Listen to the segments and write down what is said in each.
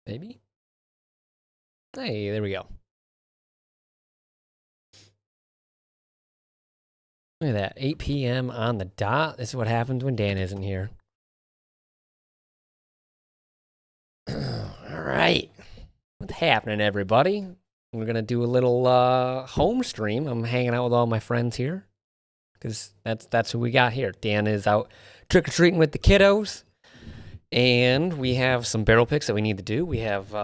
maybe. Hey, there we go. Look at that, 8 p.m. on the dot. This is what happens when Dan isn't here. All right. What's happening, everybody? We're going to do a little home stream. I'm hanging out with all my friends here because that's who we got here. Dan is out trick-or-treating with the kiddos, and we have some barrel picks that we need to do. We have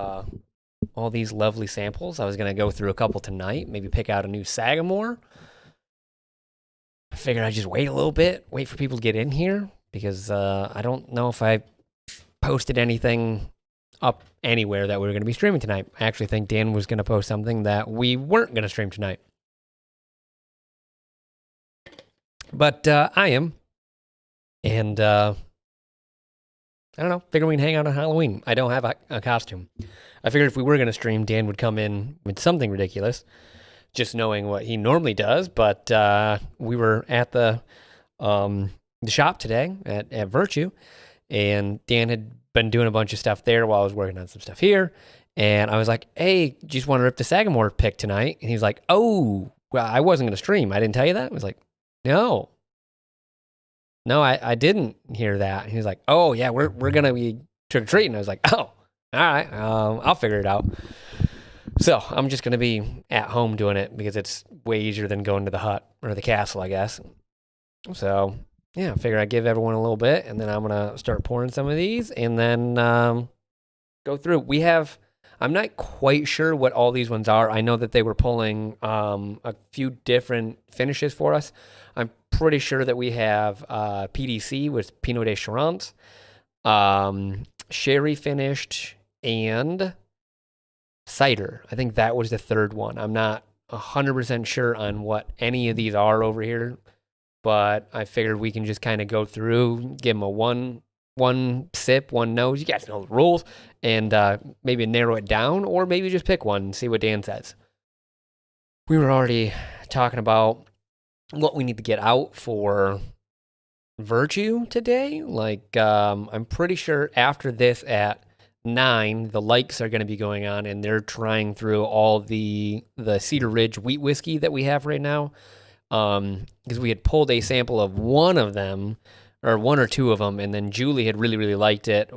all these lovely samples. I was going to go through a couple tonight, maybe pick out a new Sagamore. I figured I'd just wait a little bit, wait for people to get in here, because I don't know if I posted anything up anywhere that we were going to be streaming tonight. I actually think Dan was going to post something that we weren't going to stream tonight. But I am. And I don't know, figured we can hang out on Halloween. I don't have a costume. I figured if we were going to stream, Dan would come in with something ridiculous, just knowing what he normally does. But we were at the shop today at Virtue, and Dan had been doing a bunch of stuff there while I was working on some stuff here. And I was like, hey, just want to rip the Sagamore pick tonight? And he's like, oh, well, I wasn't going to stream. I didn't tell you that? I was like, no, I didn't hear that. And he's like, oh, yeah, we're going to be trick-or-treating. I was like, oh, all right, I'll figure it out. So I'm just going to be at home doing it because it's way easier than going to the hut or the castle, I guess. So yeah, I figure I'd give everyone a little bit, and then I'm going to start pouring some of these and then go through. I'm not quite sure what all these ones are. I know that they were pulling a few different finishes for us. I'm pretty sure that we have PDC with Pinot de Charente, sherry finished, and cider. I think that was the third one. I'm not 100% sure on what any of these are over here, but I figured we can just kind of go through, give them a one sip, one nose. You guys know the rules, and maybe narrow it down, or maybe just pick one and see what Dan says. We were already talking about what we need to get out for Virtue today. Like, I'm pretty sure after this at 9, the likes are going to be going on, and they're trying through all the Cedar Ridge wheat whiskey that we have right now. Because we had pulled a sample of one of them, or one or two of them, and then Julie had really, really liked it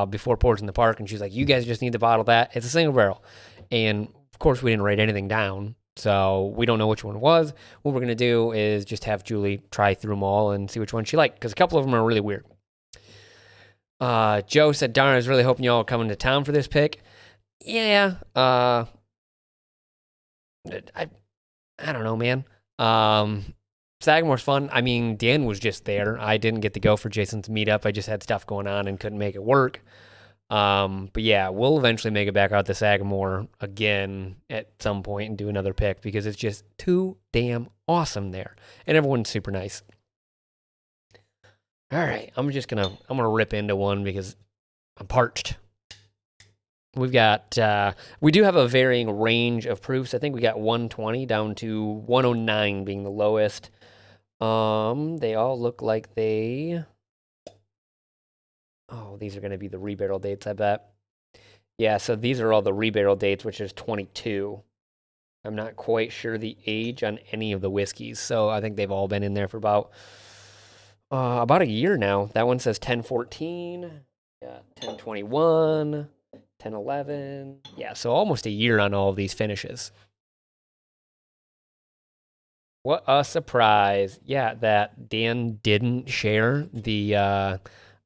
before Ports in the Park, and she's like, you guys just need to bottle that. It's a single barrel. And, of course, we didn't write anything down, so we don't know which one it was. What we're going to do is just have Julie try through them all and see which one she liked, because a couple of them are really weird. Joe said, darn, I was really hoping y'all were coming to town for this pick. Yeah, I don't know, man. Sagamore's fun. I mean, Dan was just there. I didn't get to go for Jason's meetup. I just had stuff going on and couldn't make it work. But yeah, we'll eventually make it back out to Sagamore again at some point and do another pick because it's just too damn awesome there. And everyone's super nice. All right, I'm gonna rip into one because I'm parched. We've got, we do have a varying range of proofs. I think we got 120 down to 109 being the lowest. They all look like these are going to be the rebarrel dates, I bet. Yeah, so these are all the rebarrel dates, which is 22. I'm not quite sure the age on any of the whiskeys, so I think they've all been in there for about a year now. That one says 1014, yeah, 1021. 10-11. Yeah, so almost a year on all of these finishes. What a surprise. Yeah, that Dan didn't share the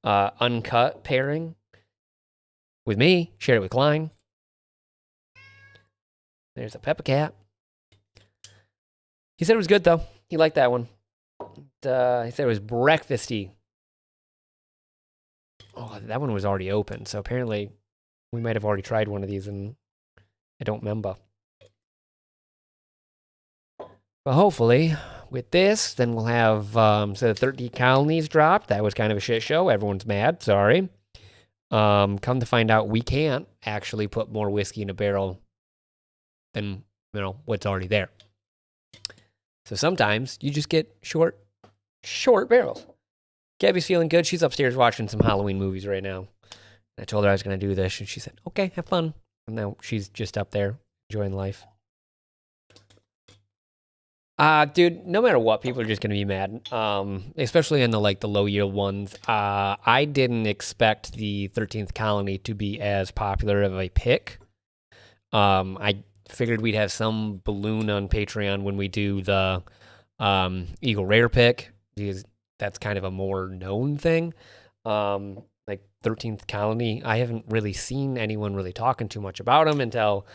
uncut pairing with me. Shared it with Klein. There's a Peppa Cat. He said it was good, though. He liked that one. He said it was breakfasty. Oh, that one was already open, so apparently we might have already tried one of these, and I don't remember. But hopefully, with this, then we'll have, so the 13 colonies dropped. That was kind of a shit show. Everyone's mad. Sorry. Come to find out, we can't actually put more whiskey in a barrel than, what's already there. So sometimes you just get short barrels. Gabby's feeling good. She's upstairs watching some Halloween movies right now. I told her I was going to do this, and she said, okay, have fun. And now she's just up there enjoying life. Dude, no matter what, people are just gonna be mad. Especially in the low yield ones. I didn't expect the 13th Colony to be as popular of a pick. I figured we'd have some balloon on Patreon when we do the Eagle Rare pick, because that's kind of a more known thing. Like 13th Colony, I haven't really seen anyone really talking too much about them until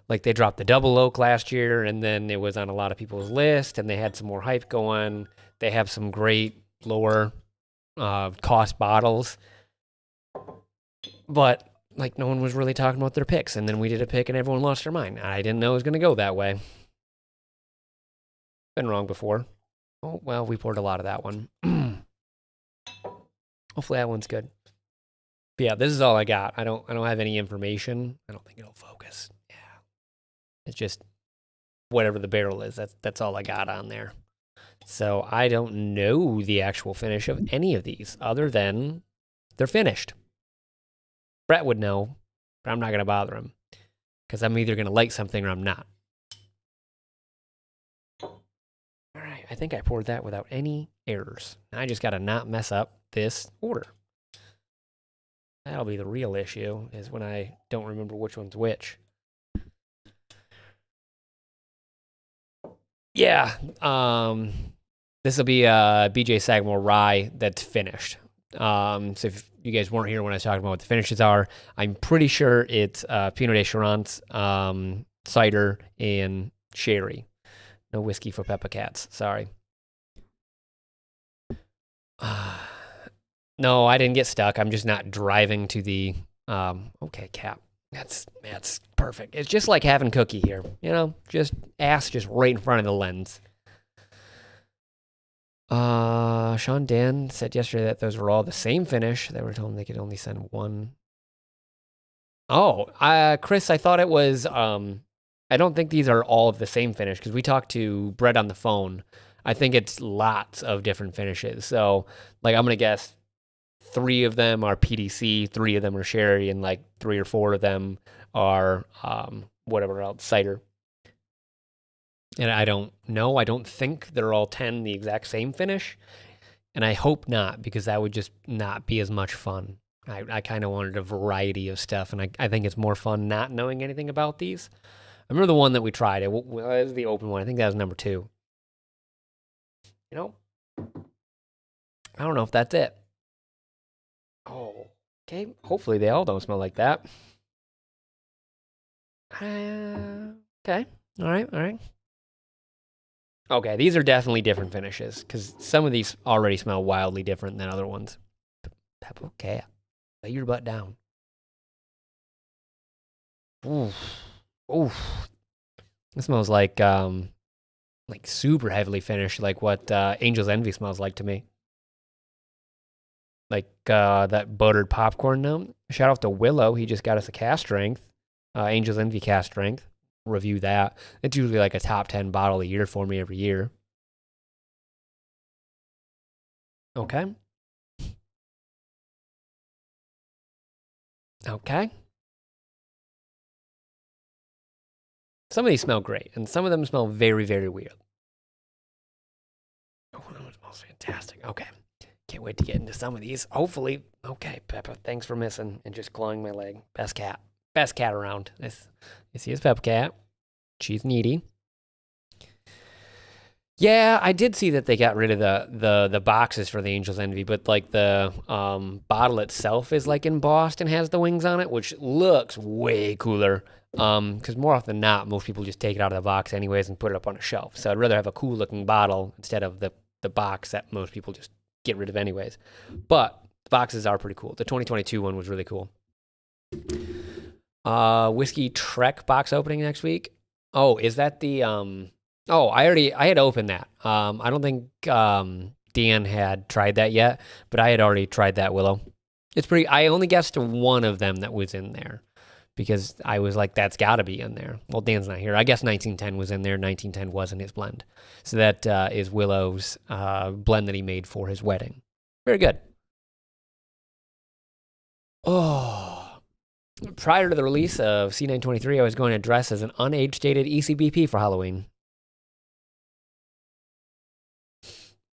like they dropped the double oak last year, and then it was on a lot of people's list, and they had some more hype going. They have some great lower cost bottles, but like no one was really talking about their picks. And then we did a pick, and everyone lost their mind. I didn't know it was going to go that way. Been wrong before. Oh well, we poured a lot of that one. Hopefully that one's good. But yeah, this is all I got. I don't have any information. I don't think it'll focus. It's just whatever the barrel is. That's all I got on there. So I don't know the actual finish of any of these other than they're finished. Brett would know, but I'm not going to bother him because I'm either going to like something or I'm not. All right, I think I poured that without any errors. I just got to not mess up this order. That'll be the real issue, is when I don't remember which one's which. Yeah, this will be a BJ Sagamore rye that's finished. So if you guys weren't here when I was talking about what the finishes are, I'm pretty sure it's Pinot de Charance, cider, and sherry. No whiskey for Peppa Cats. Sorry. No, I didn't get stuck. I'm just not driving to the okay, cap. That's perfect. It's just like having Cookie here, you know, just ass just right in front of the lens. Sean Dan said yesterday that those were all the same finish. They were told they could only send one. Oh, Chris, I thought it was. I don't think these are all of the same finish because we talked to Brett on the phone. I think it's lots of different finishes. So, like, I'm gonna guess 3 of them are PDC, 3 of them are sherry, and like 3 or 4 of them are whatever else, cider. And I don't know. I don't think they're all 10 the exact same finish. And I hope not, because that would just not be as much fun. I kind of wanted a variety of stuff, and I think it's more fun not knowing anything about these. I remember the one that we tried. It was the open one. I think that was number 2. You know? I don't know if that's it. Oh, okay. Hopefully they all don't smell like that. Okay. All right. Okay, these are definitely different finishes because some of these already smell wildly different than other ones. Peppa Cat, lay your butt down. Oof. It smells like super heavily finished, like what Angel's Envy smells like to me. Like that buttered popcorn note. Shout out to Willow. He just got us a cast strength. Angel's Envy cast strength. Review that. It's usually like a top 10 bottle a year for me every year. Okay. Some of these smell great, and some of them smell very, very weird. Oh, that smells fantastic. Okay. Can't wait to get into some of these. Hopefully. Okay, Peppa, thanks for missing and just clawing my leg. Best cat around. This is Peppa Cat. She's needy. Yeah, I did see that they got rid of the boxes for the Angel's Envy, but like the bottle itself is like embossed and has the wings on it, which looks way cooler. Because more often than not, most people just take it out of the box anyways and put it up on a shelf. So I'd rather have a cool looking bottle instead of the box that most people just get rid of anyways. But the boxes are pretty cool. The 2022 one was really cool. Whiskey Trek box opening next week. Oh, is that the I had opened that. I don't think Dan had tried that yet, but I had already tried that, Willow. It's pretty. I only guessed one of them that was in there because I was like, that's got to be in there. Well, Dan's not here. I guess 1910 was in there. 1910 wasn't his blend. So that is Willow's blend that he made for his wedding. Very good. Oh. Prior to the release of C923, I was going to dress as an unage-dated ECBP for Halloween.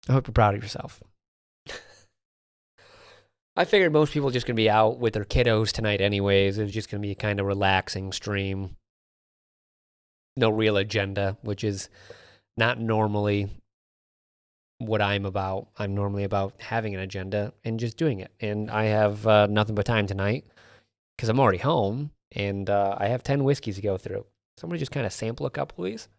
I hope you're proud of yourself. I figured most people are just going to be out with their kiddos tonight anyways. It was just going to be a kind of relaxing stream. No real agenda, which is not normally what I'm about. I'm normally about having an agenda and just doing it. And I have nothing but time tonight because I'm already home and I have 10 whiskeys to go through. So I'm going to just kind of sample a couple of these.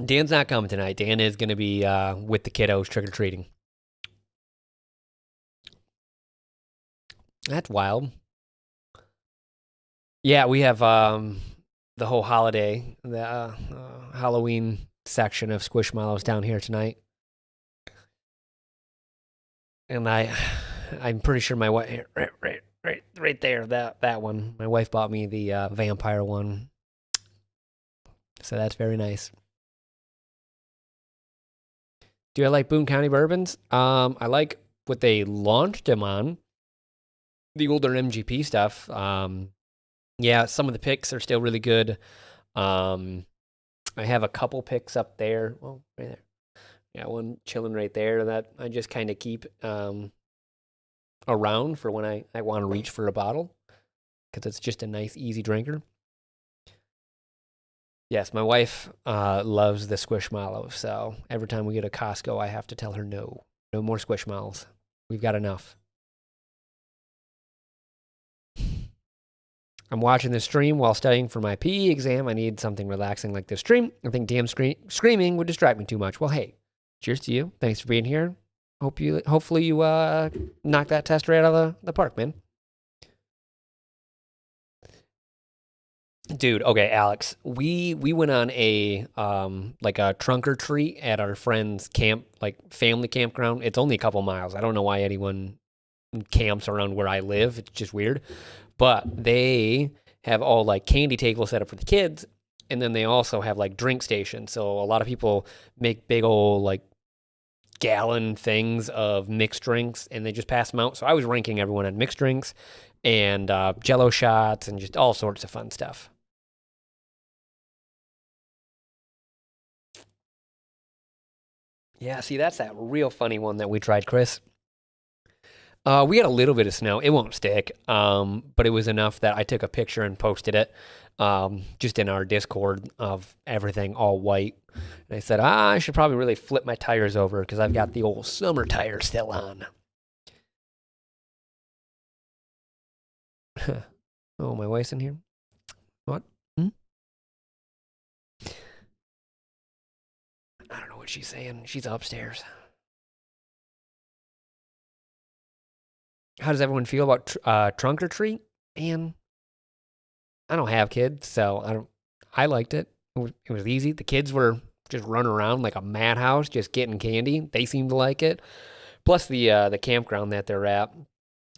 Dan's not coming tonight. Dan is going to be with the kiddos trick-or-treating. That's wild. Yeah, we have the whole holiday, the Halloween section of Squishmallows down here tonight. And I'm pretty sure my wife, right there, that one. My wife bought me the vampire one. So that's very nice. Do I like Boone County bourbons? I like what they launched them on. The older MGP stuff. Yeah, some of the picks are still really good. I have a couple picks up there. Well, right there. Yeah, one chilling right there that I just kind of keep around for when I want to reach for a bottle because it's just a nice, easy drinker. Yes, my wife loves the Squishmallow, so every time we get a Costco, I have to tell her no more Squishmallows. We've got enough. I'm watching this stream while studying for my PE exam. I need something relaxing like this stream. I think damn screaming would distract me too much. Well, hey, cheers to you. Thanks for being here. Hopefully you knock that test right out of the park, man. Dude, okay, Alex. We went on a like a trunk or treat at our friend's camp, like family campground. It's only a couple miles. I don't know why anyone camps around where I live. It's just weird. But they have all like candy tables set up for the kids, and then they also have like drink stations. So a lot of people make big old like gallon things of mixed drinks, and they just pass them out. So I was ranking everyone on mixed drinks and Jello shots and just all sorts of fun stuff. Yeah, see, that's that real funny one that we tried, Chris. We had a little bit of snow. It won't stick, but it was enough that I took a picture and posted it just in our Discord of everything all white. And I said, I should probably really flip my tires over because I've got the old summer tires still on. Oh, my wife's in here? What? I don't know what she's saying. She's upstairs. How does everyone feel about trunk or treat? And I don't have kids, so I liked it. It was easy. The kids were just running around like a madhouse, just getting candy. They seemed to like it. Plus, the campground that they're at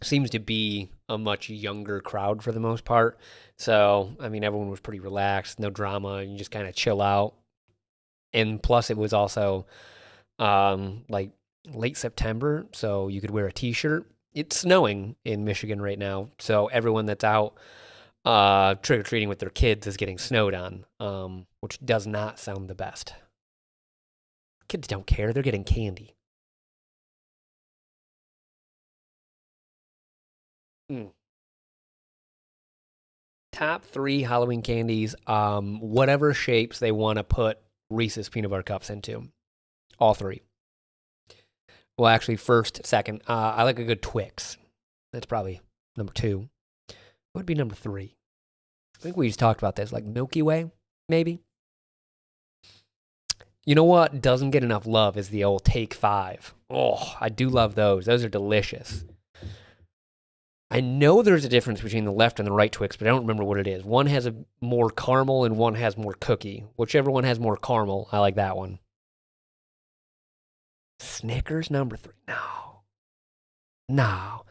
seems to be a much younger crowd for the most part. So, I mean, everyone was pretty relaxed, no drama. You just kind of chill out. And plus, it was also like late September, so you could wear a t-shirt. It's snowing in Michigan right now, so everyone that's out trick-or-treating with their kids is getting snowed on, which does not sound the best. Kids don't care. They're getting candy. Top 3 Halloween candies, whatever shapes they want to put Reese's peanut butter cups into. All 3. Well, actually, first, second, I like a good Twix. That's probably number 2. What would be number 3? I think we just talked about this, like Milky Way, maybe. You know what doesn't get enough love is the old Take 5. Oh, I do love those. Those are delicious. I know there's a difference between the left and the right Twix, but I don't remember what it is. One has a more caramel and one has more cookie. Whichever one has more caramel, I like that one. Snickers number 3. No.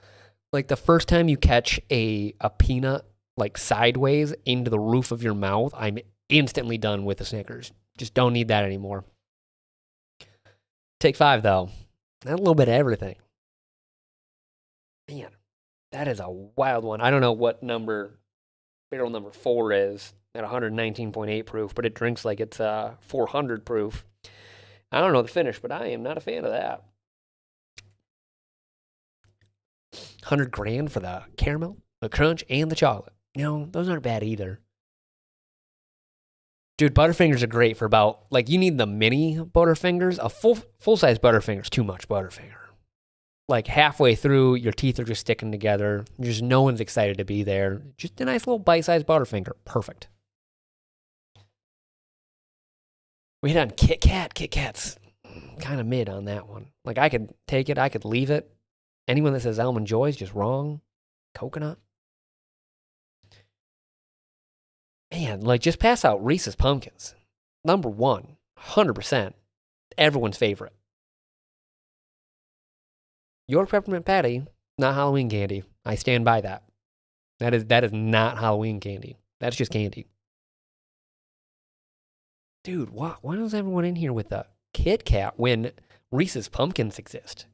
Like the first time you catch a peanut like sideways into the roof of your mouth, I'm instantly done with the Snickers. Just don't need that anymore. Take 5 though. Not a little bit of everything. Man, that is a wild one. I don't know what barrel number 4 is at 119.8 proof, but it drinks like it's 400 proof. I don't know the finish, but I am not a fan of that. 100 grand for the caramel, the crunch, and the chocolate. No, those aren't bad either. Dude, Butterfingers are great for about, like, you need the mini Butterfingers. A full size Butterfinger's too much Butterfinger. Like, halfway through, your teeth are just sticking together. Just no one's excited to be there. Just a nice little bite-sized Butterfinger. Perfect. We hit on Kit Kat. Kit Kat's kind of mid on that one. Like, I could take it, I could leave it. Anyone that says Almond Joy is just wrong. Coconut. Man, like, just pass out Reese's Pumpkins. Number 1, 100%. Everyone's favorite. Your peppermint patty, not Halloween candy. I stand by that. That is not Halloween candy. That's just candy. Dude, why is everyone in here with a Kit Kat when Reese's Pumpkins exist?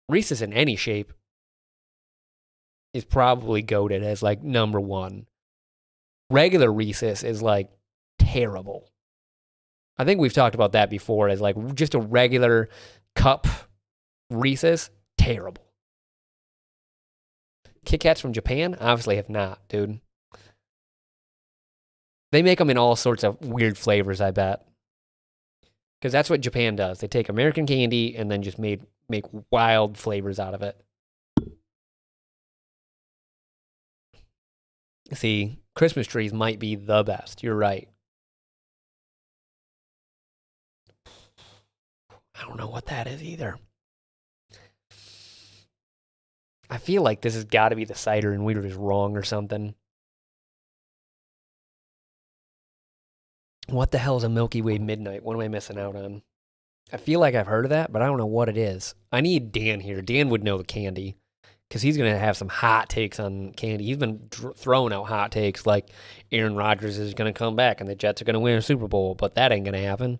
Reese's in any shape is probably goated as like number 1. Regular Reese's is like terrible. I think we've talked about that before as like just a regular cup Reese's, terrible. Kit Kats from Japan? Obviously have not, dude. They make them in all sorts of weird flavors, I bet. Because that's what Japan does. They take American candy and then just make wild flavors out of it. See, Christmas trees might be the best. You're right. I don't know what that is either. I feel like this has got to be the cider and we were just wrong or something. What the hell is a Milky Way Midnight? What am I missing out on? I feel like I've heard of that, but I don't know what it is. I need Dan here. Dan would know the candy because he's going to have some hot takes on candy. He's been throwing out hot takes like Aaron Rodgers is going to come back and the Jets are going to win a Super Bowl, but that ain't going to happen.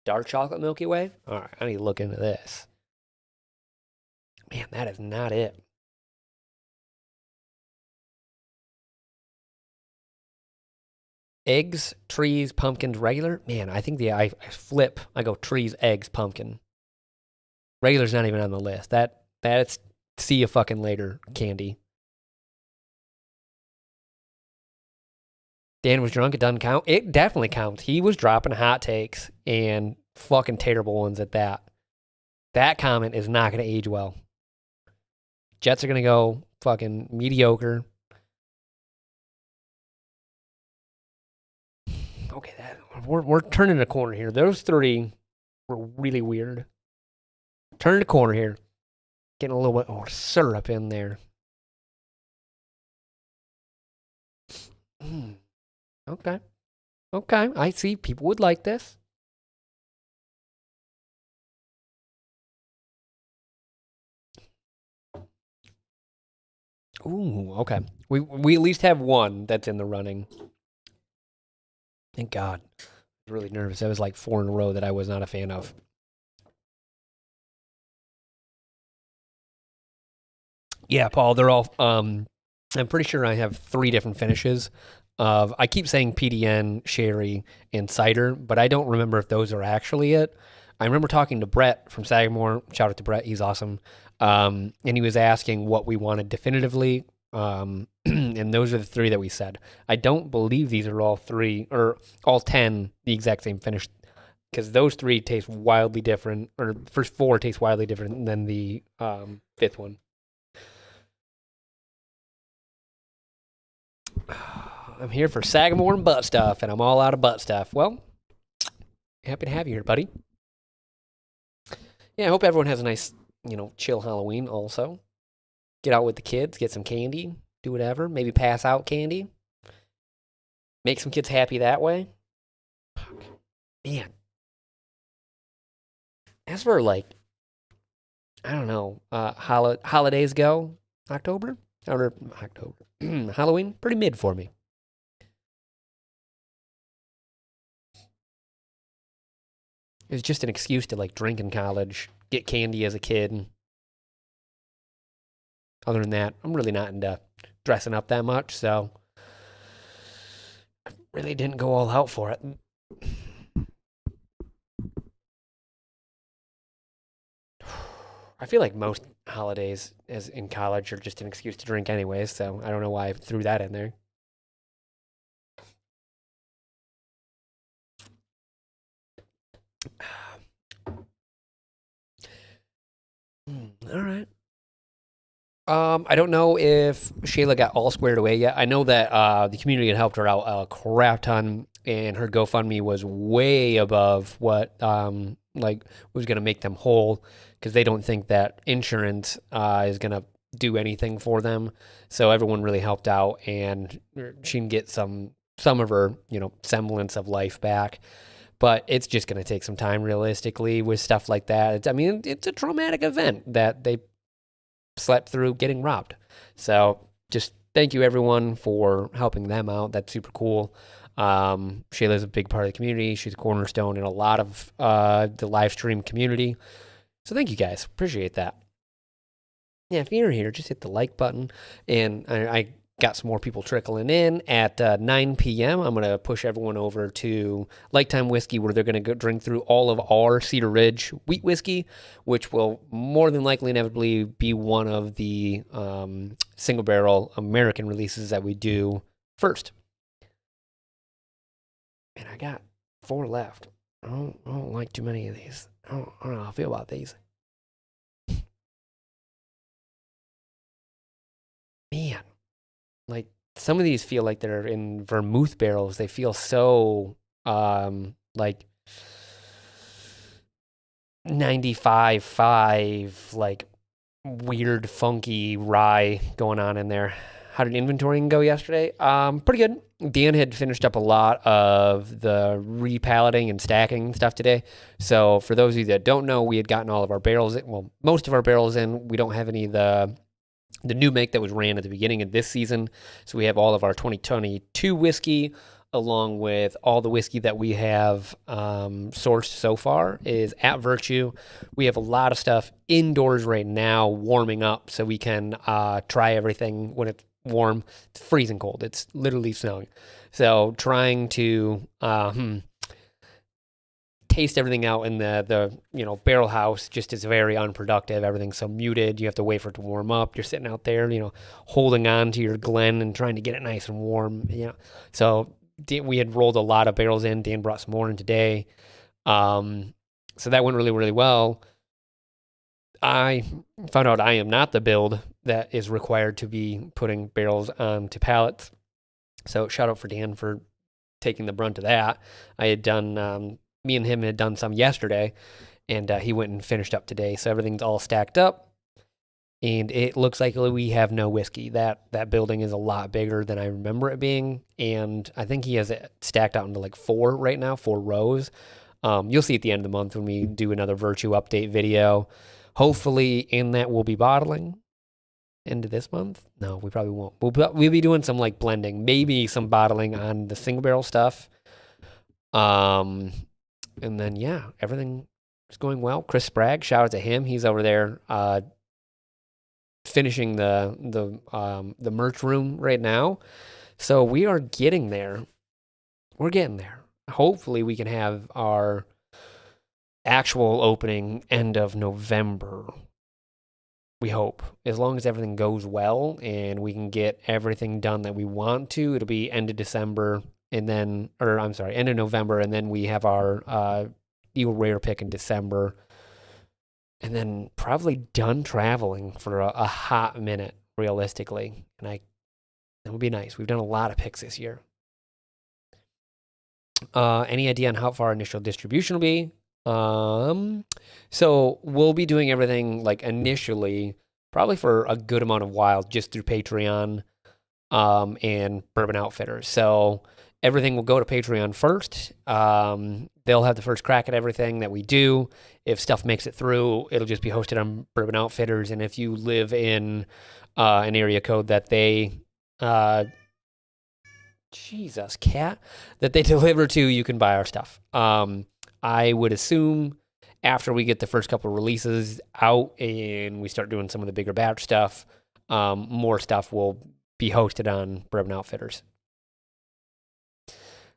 Dark chocolate Milky Way? All right, I need to look into this. Man, that is not it. Eggs, trees, pumpkins, regular. Man, I think I flip. I go trees, eggs, pumpkin. Regular's not even on the list. That's see you fucking later candy. Dan was drunk. It doesn't count. It definitely counts. He was dropping hot takes and fucking terrible ones at that. That comment is not going to age well. Jets are going to go fucking mediocre. Okay, we're turning a corner here. Those 3 were really weird. Turning a corner here. Getting a little bit more syrup in there. Okay. Okay, I see. People would like this. Ooh, okay. We at least have one that's in the running. Thank God. I was really nervous. That was like 4 in a row that I was not a fan of. Yeah, Paul, they're all I'm pretty sure I have 3 different finishes of I keep saying PDN, sherry, and cider, but I don't remember if those are actually it. I remember talking to Brett from Sagamore. Shout out to Brett, he's awesome. And he was asking what we wanted definitively. And those are the 3 that we said. I don't believe these are all 3 or all 10 the exact same finish because those 3 taste wildly different, or the first 4 taste wildly different than the 5th one. I'm here for Sagamore and butt stuff, and I'm all out of butt stuff. Well, happy to have you here, buddy. Yeah, I hope everyone has a nice, chill Halloween also. Get out with the kids, get some candy, do whatever. Maybe pass out candy. Make some kids happy that way. Man. As for I don't know, holidays go, October? Or October. Halloween, pretty mid for me. It was just an excuse to drink in college, get candy as a kid. other than that, I'm really not into dressing up that much, so I really didn't go all out for it. I feel like most holidays as in college are just an excuse to drink anyways, so I don't know why I threw that in there. All right. I don't know if Shayla got all squared away yet. I know that the community had helped her out a crap ton, and her GoFundMe was way above what like was gonna make them whole because they don't think that insurance is gonna do anything for them. So everyone really helped out, and she can get some of her semblance of life back. But it's just gonna take some time, realistically, with stuff like that. I mean, it's a traumatic event that they slept through getting robbed. So just thank you everyone for helping them out. That's super cool. Shayla's a big part of the community. She's a cornerstone in a lot of the live stream community. So thank you guys. Appreciate that. Yeah, if you're here, just hit the like button. And I got some more people trickling in at 9 p.m. I'm going to push everyone over to Like Time Whiskey, where they're going to go drink through all of our Cedar Ridge wheat whiskey, which will more than likely inevitably be one of the single barrel American releases that we do first. And I got 4 left. I don't like too many of these. I don't know how I feel about these. Man. Like some of these feel like they're in vermouth barrels. They feel so like 95.5, like weird funky rye going on in there. How did inventorying go yesterday? Pretty good. Dan had finished up a lot of the repalleting and stacking stuff today. So for those of you that don't know, we had gotten all of our barrels in, well, most of our barrels in. We don't have any of the new make that was ran at the beginning of this season. So we have all of our 2022 whiskey, along with all the whiskey that we have sourced so far is at Virtue. We have a lot of stuff indoors right now warming up so we can try everything when it's warm. It's freezing cold. It's literally snowing. So trying to taste everything out in the barrel house just is very unproductive. Everything's so muted. You have to wait for it to warm up. You're sitting out there, holding on to your Glen and trying to get it nice and warm. So we had rolled a lot of barrels in. Dan brought some more in today. So that went really, really well. I found out I am not the build that is required to be putting barrels onto pallets. So shout out for Dan for taking the brunt of that. I had done me and him had done some yesterday, and he went and finished up today. So everything's all stacked up, and it looks like we have no whiskey. That building is a lot bigger than I remember it being, and I think he has it stacked out into like 4 right now, 4 rows. You'll see at the end of the month when we do another Virtue update video. Hopefully in that we'll be bottling end of this month. No, we probably won't. We'll be doing some like blending, maybe some bottling on the single barrel stuff. And then, yeah, everything is going well. Chris Sprague, shout out to him. He's over there finishing the merch room right now. So we are getting there. We're getting there. Hopefully we can have our actual opening end of November. We hope. As long as everything goes well and we can get everything done that we want to, it'll be end of December. And then, end of November, and then we have our Eagle Rare pick in December, and then probably done traveling for a hot minute, realistically. And it would be nice. We've done a lot of picks this year. Any idea on how far initial distribution will be? So we'll be doing everything like initially, probably for a good amount of while, just through Patreon, and Bourbon Outfitters. So everything will go to Patreon first. They'll have the first crack at everything that we do. If stuff makes it through, it'll just be hosted on Bourbon Outfitters. And if you live in an area code that they, that they deliver to, you can buy our stuff. I would assume after we get the first couple of releases out and we start doing some of the bigger batch stuff, more stuff will be hosted on Bourbon Outfitters.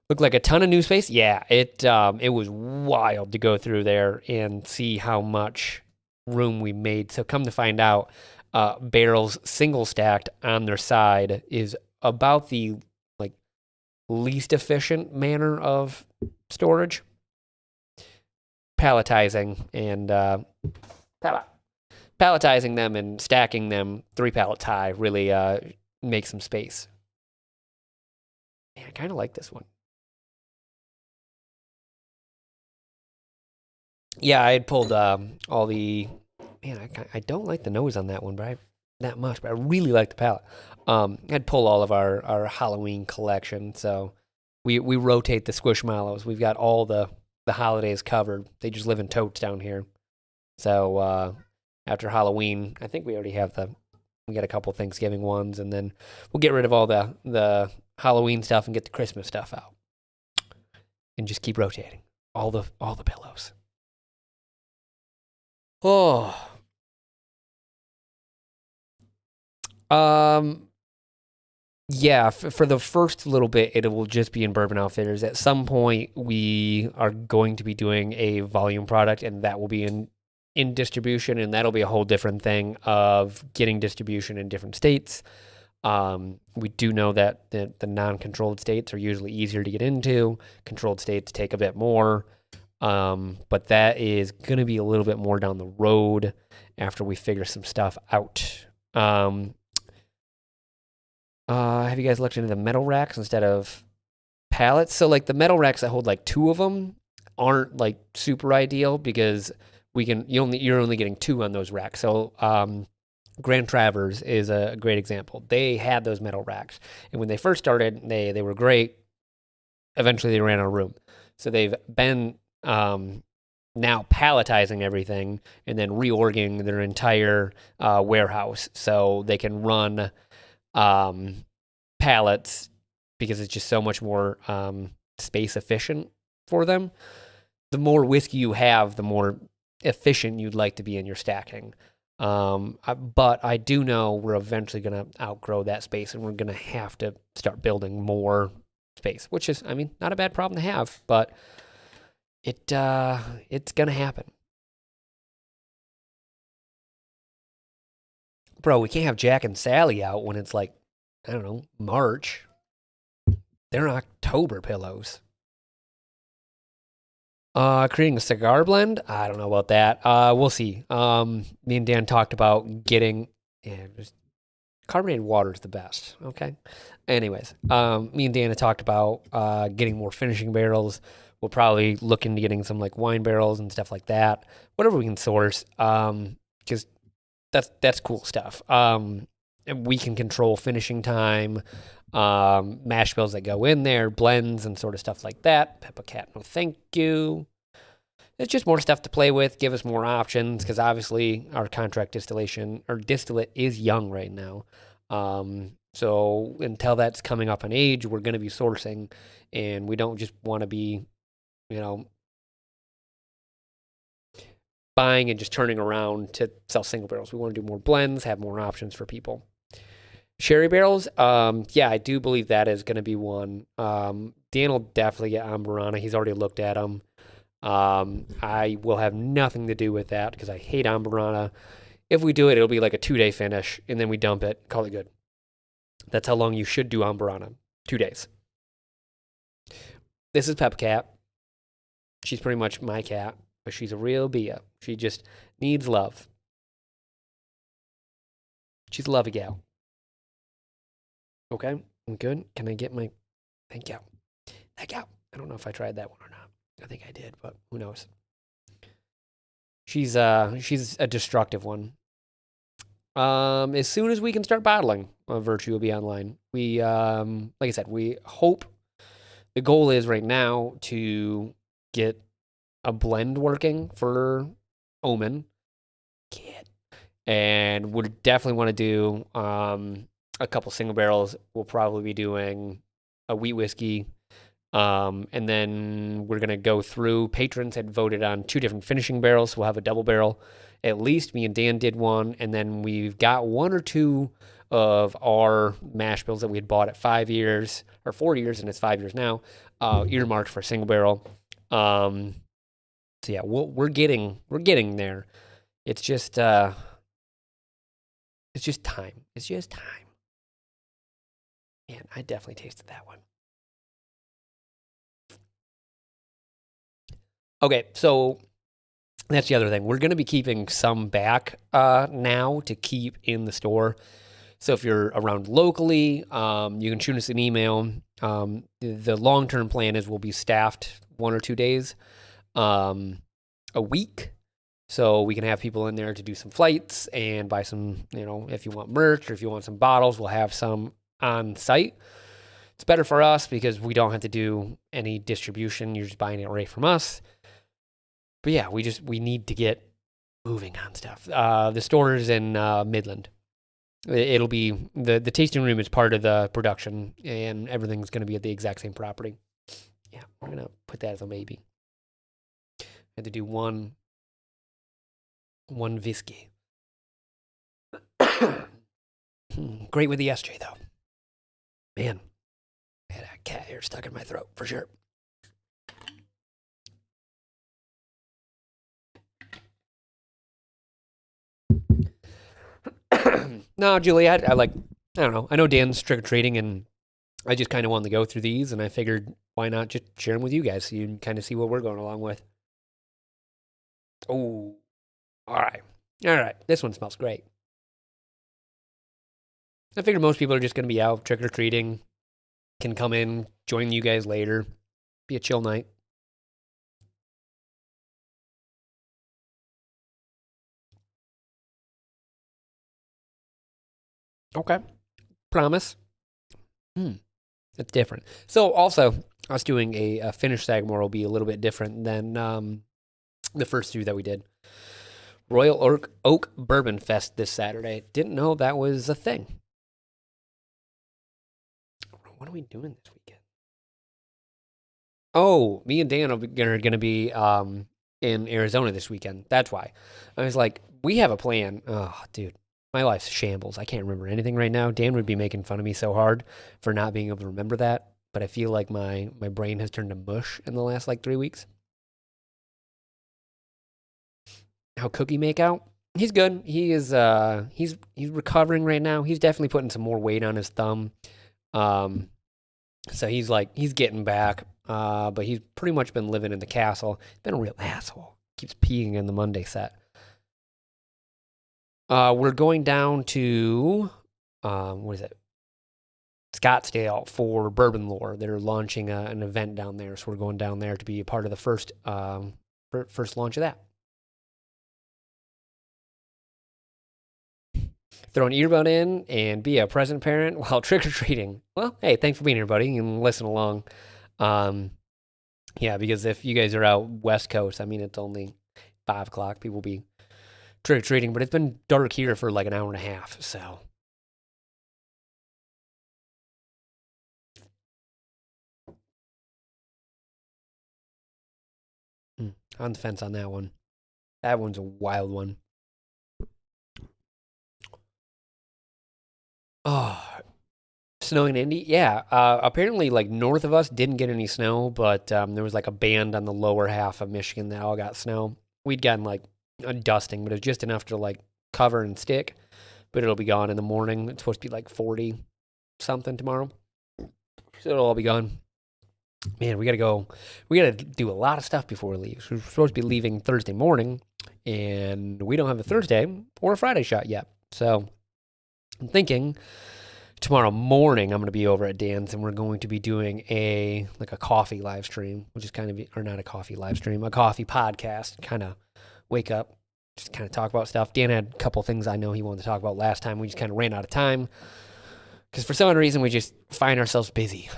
Looked like a ton of new space. Yeah, it was wild to go through there and see how much room we made. So come to find out, barrels single stacked on their side is about the like least efficient manner of storage. Palletizing and palletizing them and stacking them 3 pallets high really makes some space. Man, I kind of like this one. Yeah, I had pulled all the. Man, I don't like the nose on that one, but that much. But I really like the palette. I'd pull all of our Halloween collection, so we rotate the Squishmallows. We've got all the holidays covered. They just live in totes down here. So after Halloween, I think we already have we got a couple Thanksgiving ones, and then we'll get rid of all the Halloween stuff and get the Christmas stuff out, and just keep rotating all the pillows. Oh. Yeah, for the first little bit, it will just be in Bourbon Outfitters. At some point, we are going to be doing a volume product, and that will be in distribution, and that'll be a whole different thing of getting distribution in different states. We do know that the non-controlled states are usually easier to get into. Controlled states take a bit more. But that is going to be a little bit more down the road after we figure some stuff out. Have you guys looked into the metal racks instead of pallets? So like the metal racks that hold like 2 of them aren't like super ideal because you're only getting 2 on those racks. So Grand Travers is a great example. They had those metal racks, and when they first started, they were great. Eventually, they ran out of room, so they've been now palletizing everything and then reorging their entire warehouse so they can run pallets because it's just so much more space efficient for them. The more whiskey you have, the more efficient you'd like to be in your stacking. But I do know we're eventually going to outgrow that space, and we're going to have to start building more space, which is, I mean, not a bad problem to have, but it's going to happen. Bro, we can't have Jack and Sally out when it's like, I don't know, March. They're October pillows. Creating a cigar blend? I don't know about that. We'll see. Me and Dan talked about getting, just carbonated water is the best. Okay. Anyways, me and Dan had talked about getting more finishing barrels. We'll probably look into getting some like wine barrels and stuff like that. Whatever we can source, because that's cool stuff. And we can control finishing time, mash bills that go in there, blends and sort of stuff like that. Peppa Cat, no thank you. It's just more stuff to play with, give us more options, because obviously our contract distillation or distillate is young right now. So until that's coming up in age, we're going to be sourcing, and we don't just want to be, buying and just turning around to sell single barrels. We want to do more blends, have more options for people. Sherry barrels, yeah, I do believe that is going to be one. Dan will definitely get Amburana. He's already looked at them. I will have nothing to do with that because I hate Amburana. If we do it, it'll be like a 2-day finish, and then we dump it, call it good. That's how long you should do Amburana, 2 days. This is Pep Cat. She's pretty much my cat, but she's a real Bia. She just needs love. She's a lovey gal. Okay, I'm good. Can I get my... Thank you. Thank you. I don't know if I tried that one or not. I think I did, but who knows? She's a destructive one. As soon as we can start bottling, Virtue will be online. We, like I said, we hope... The goal is right now to get a blend working for Omen. And would definitely want to do a couple single barrels. We'll probably be doing a wheat whiskey And then we're going to go through. Patrons had voted on 2 different finishing barrels. So we'll have a double barrel. At least me and Dan did one. And then we've got 1 or 2 of our mash bills that we had bought at 5 years or 4 years, and it's 5 years now, earmarked for a single barrel. So yeah, we're getting there. It's just time. It's just time. Man, I definitely tasted that one. Okay, so that's the other thing. We're going to be keeping some back now to keep in the store. So if you're around locally, you can shoot us an email. The long-term plan is we'll be staffed 1 or 2 days a week. So we can have people in there to do some flights and buy some, if you want merch or if you want some bottles, we'll have some on site. It's better for us because we don't have to do any distribution. You're just buying it right from us. But yeah, we need to get moving on stuff. The store is in Midland. It'll be the tasting room is part of the production, and everything's going to be at the exact same property. Yeah, we're gonna put that as a maybe. I had to do one whiskey. Great with the SJ though. Man, I had a cat hair stuck in my throat for sure. No, Julie, I don't know. I know Dan's trick-or-treating, and I just kind of wanted to go through these, and I figured why not just share them with you guys so you can kind of see what we're going along with. Oh, all right. This one smells great. I figured most people are just going to be out trick-or-treating, can come in, join you guys later, be a chill night. Okay. Promise. That's different. So also, us doing a finished Sagamore will be a little bit different than the first 2 that we did. Royal Oak Bourbon Fest this Saturday. Didn't know that was a thing. What are we doing this weekend? Oh, me and Dan are going to be in Arizona this weekend. That's why. I was like, we have a plan. Oh, dude. My life's shambles. I can't remember anything right now. Dan would be making fun of me so hard for not being able to remember that. But I feel like my brain has turned to mush in the last 3 weeks. How Cookie make out? He's good. He is he's recovering right now. He's definitely putting some more weight on his thumb. So he's getting back. But he's pretty much been living in the castle. He's been a real asshole. Keeps peeing in the Monday set. We're going down to, what is it? Scottsdale for Bourbon Lore. They're launching an event down there, so we're going down there to be a part of the first launch of that. Throw an earbud in and be a present parent while trick-or-treating. Well, hey, thanks for being here, buddy, and listen along. Yeah, because if you guys are out West Coast, it's only 5 o'clock. People will be trick-or-treating, but it's been dark here for an hour and a half, so. On the fence on that one. That one's a wild one. Oh, snowing in Indy? Yeah. Apparently, north of us didn't get any snow, but there was a band on the lower half of Michigan that all got snow. We'd gotten a dusting, but it was just enough to cover and stick. But it'll be gone in the morning. It's supposed to be 40 something tomorrow, so it'll all be gone. Man, we gotta go. We gotta do a lot of stuff before we leave. So we're supposed to be leaving Thursday morning, and we don't have a Thursday or a Friday shot yet. So I'm thinking tomorrow morning I'm going to be over at Dan's, and we're going to be doing a coffee live stream, which is or not a coffee live stream, a coffee podcast. Kind of wake up, just kind of talk about stuff. Dan had a couple things I know he wanted to talk about last time. We just kind of ran out of time because for some odd reason we just find ourselves busy.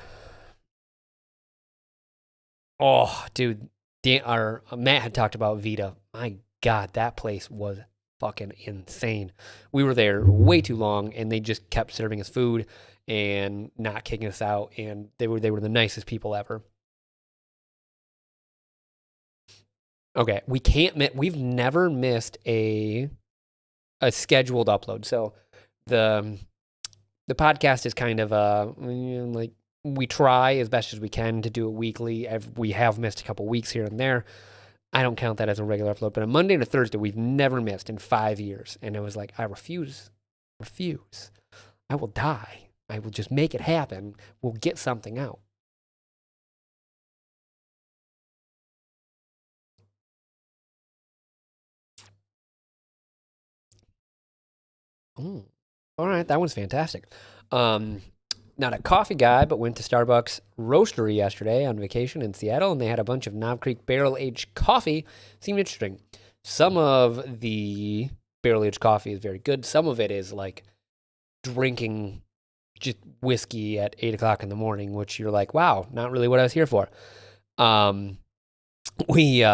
Oh, dude, Matt had talked about Vita. My God, that place was fucking insane. We were there way too long, and they just kept serving us food and not kicking us out. And they were the nicest people ever. Okay, we can't. We've never missed a scheduled upload. So the podcast is kind of like we try as best as we can to do it weekly. We have missed a couple weeks here and there. I don't count that as a regular upload, but a Monday and a Thursday we've never missed in 5 years. And it was like, I refuse. I will die. I will just make it happen. We'll get something out. All right, that one's fantastic. Not a coffee guy, but went to Starbucks Roastery yesterday on vacation in Seattle, and they had a bunch of Knob Creek barrel-aged coffee. Seemed interesting. Some of the barrel-aged coffee is very good. Some of it is like drinking just whiskey at 8 o'clock in the morning, which you're like, wow, not really what I was here for. We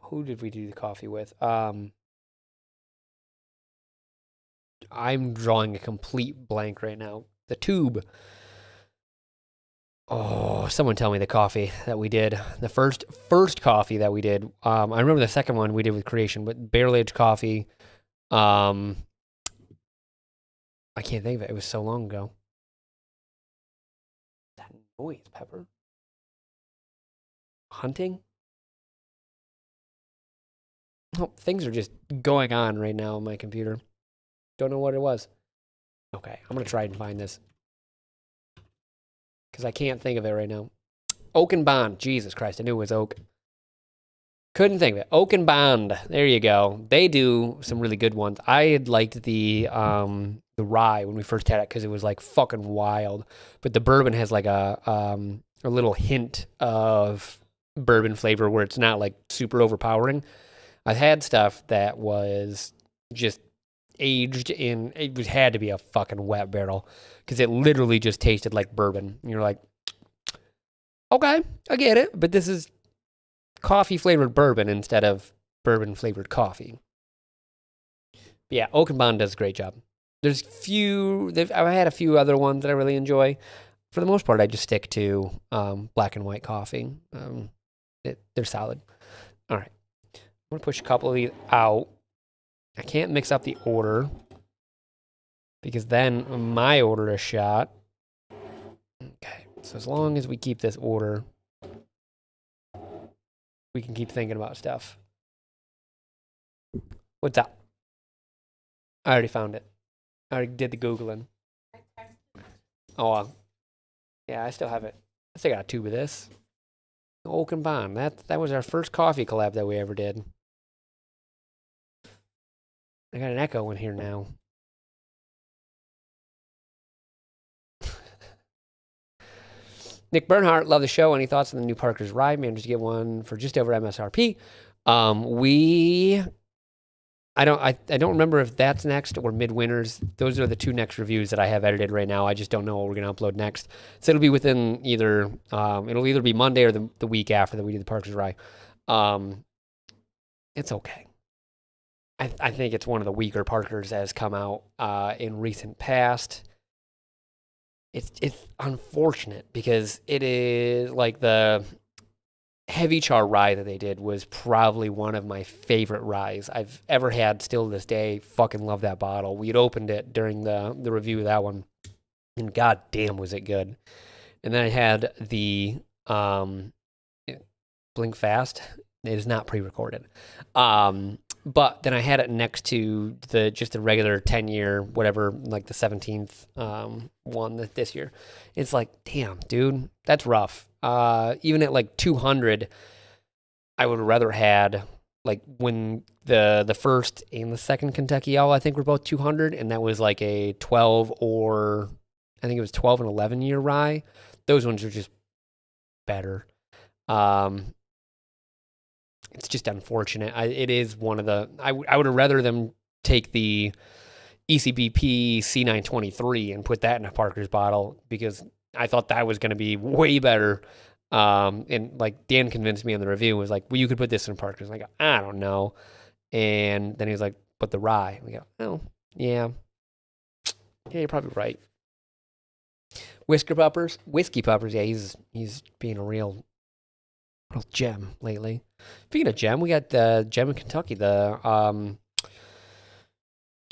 who did we do the coffee with? I'm drawing a complete blank right now. The Tube. Oh, someone tell me the coffee that we did. The first coffee that we did. I remember the second one we did with Creation, but barrel aged coffee. I can't think of it. It was so long ago. That noise, Pepper. Hunting? Oh, things are just going on right now on my computer. Don't know what it was. Okay, I'm going to try and find this. Because I can't think of it right now. Oak and Bond. Jesus Christ, I knew it was Oak. Couldn't think of it. Oak and Bond. There you go. They do some really good ones. I had liked the rye when we first had it because it was like fucking wild. But the bourbon has like a little hint of bourbon flavor where it's not like super overpowering. I've had stuff that was just aged in, it had to be a fucking wet barrel because it literally just tasted like bourbon. And you're like, okay, I get it, but this is coffee flavored bourbon instead of bourbon flavored coffee. But yeah, Oak and Bond does a great job. I've had a few other ones that I really enjoy. For the most part, I just stick to black and white coffee. They're solid. All right. I'm going to push a couple of these out. I can't mix up the order because then my order is shot. Okay, so as long as we keep this order, we can keep thinking about stuff. What's up? I already found it. I already did the Googling. Oh, yeah, I still have it. I still got a tube of this. Oak and Bond. That was our first coffee collab that we ever did. I got an echo in here now. Nick Bernhardt, love the show. Any thoughts on the new Parker's Rye? Managed to get one for just over MSRP. I don't remember if that's next or Midwinters. Those are the two next reviews that I have edited right now. I just don't know what we're gonna upload next. So it'll be within it'll either be Monday or the week after that we do the Parker's Rye. It's okay. I think it's one of the weaker Parkers that has come out in recent past. It's unfortunate because it is like the heavy char rye that they did was probably one of my favorite ryes I've ever had still to this day. Fucking love that bottle. We had opened it during the review of that one, and god damn was it good. And then I had the Blink Fast. It is not pre-recorded. But then I had it next to the regular 10-year, whatever, like the 17th one this year. It's like, damn, dude, that's rough. Even at like 200, I would rather had like when the first and the second Kentucky Owl, I think were both 200, and that was like a 12 or I think it was 12 and 11 year rye. Those ones are just better. It's just unfortunate. It is one of the. I would have rather them take the ECBP C923 and put that in a Parker's bottle because I thought that was going to be way better. And like Dan convinced me on the review, was like, well, you could put this in Parker's. And I go, I don't know. And then he was like, but the rye. We go, oh, yeah. Yeah, you're probably right. Whiskey Puppers. Yeah, he's being a real gem lately. Speaking of gem, we got the gem in Kentucky, the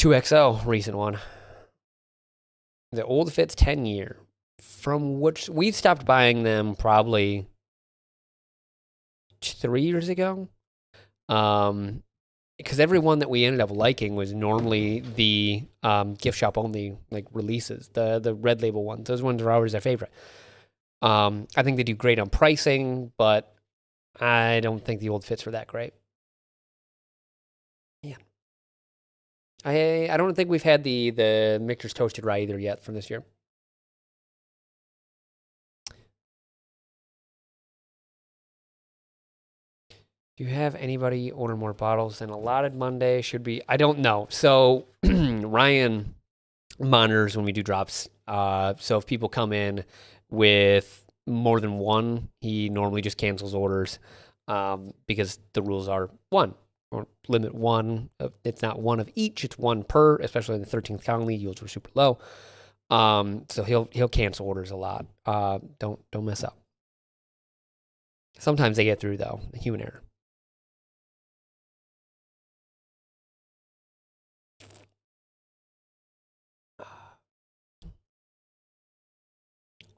2XO recent one. The Old Fitz 10-year, from which we stopped buying them probably 3 years ago. Because every one that we ended up liking was normally the gift shop only like releases, the red label ones. Those ones are always our favorite. I think they do great on pricing, but I don't think the Old Fitz were that great. Yeah. I don't think we've had the Michter's Toasted Rye either yet from this year. Do you have anybody order more bottles than allotted Monday? Should be. I don't know. So Ryan monitors when we do drops. So if people come in with more than one, he normally just cancels orders because the rules are one. Or limit one. It's not one of each. It's one per. Especially in the 13th colony, yields were super low. So he'll cancel orders a lot. Don't mess up. Sometimes they get through though. Human error.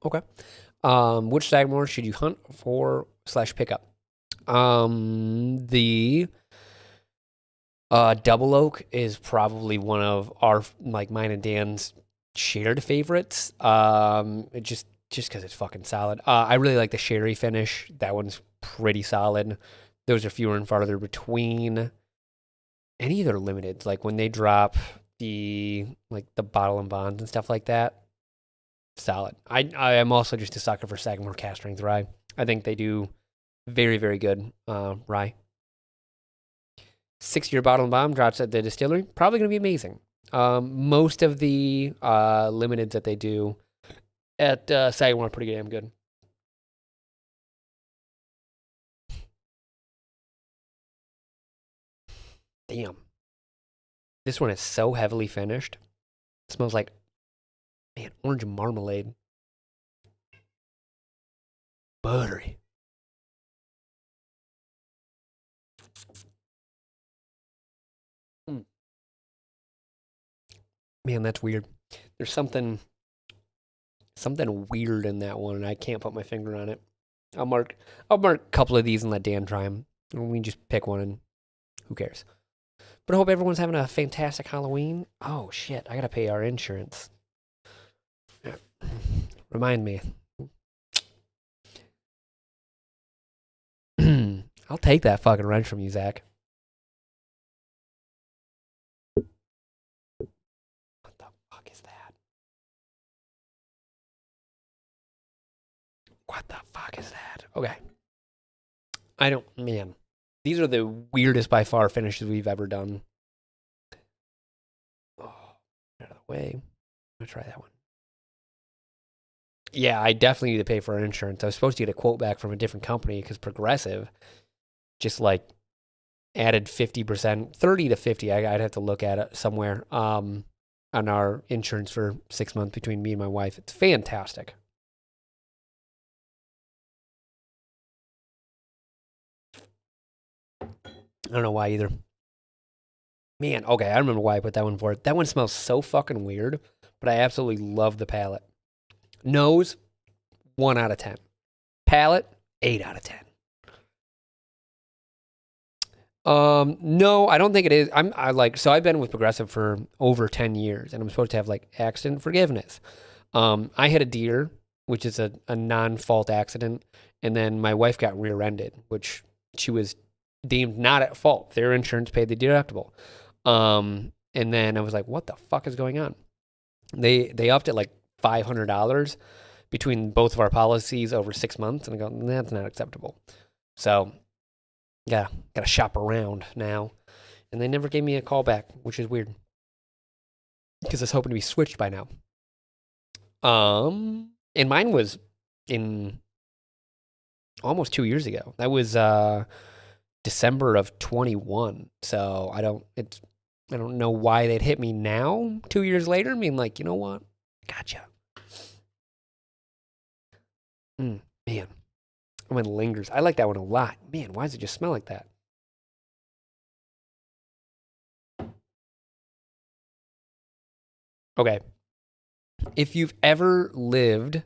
Okay. Which Sagamore should you hunt for / pick up? The Double Oak is probably one of our mine and Dan's shared favorites. Just because it's fucking solid. I really like the sherry finish. That one's pretty solid. Those are fewer and farther between. Any of their limiteds, like when they drop the bottle and bonds and stuff like that. Solid. I am also just a sucker for Sagamore cast strength rye. I think they do very, very good rye. 6-year bottle and bomb drops at the distillery. Probably going to be amazing. Most of the limiteds that they do at Sagamore are pretty damn good. Damn. This one is so heavily finished. It smells like, man, orange marmalade. Buttery. Man, that's weird. There's something weird in that one, and I can't put my finger on it. I'll mark a couple of these and let Dan try them. We can just pick one, and who cares? But I hope everyone's having a fantastic Halloween. Oh shit, I gotta pay our insurance. Remind me. I'll take that fucking wrench from you, Zach. What the fuck is that? What the fuck is that? Okay. Man. These are the weirdest by far finishes we've ever done. Oh, out of the way. I'm gonna try that one. Yeah, I definitely need to pay for our insurance. I was supposed to get a quote back from a different company because Progressive just added 50%, 30 to 50. I'd have to look at it somewhere on our insurance for 6 months between me and my wife. It's fantastic. I don't know why either. Man, okay, I remember why I put that one for it. That one smells so fucking weird, but I absolutely love the palate. Nose, 1 out of 10. Palate, 8 out of 10. No, I don't think it is. So I've been with Progressive for over 10 years, and I'm supposed to have accident forgiveness. I had a deer, which is a non-fault accident, and then my wife got rear-ended, which she was deemed not at fault. Their insurance paid the deductible. And then I was like, what the fuck is going on? They upped it $500 between both of our policies over 6 months, and I go, that's not acceptable. So yeah, gotta shop around now. And they never gave me a call back, which is weird. Because I was hoping to be switched by now. And mine was in almost 2 years ago. That was December of 21. So I don't know why they'd hit me now 2 years later. I mean, you know what? Gotcha. Man, when it lingers. I like that one a lot. Man, why does it just smell like that? Okay. If you've ever lived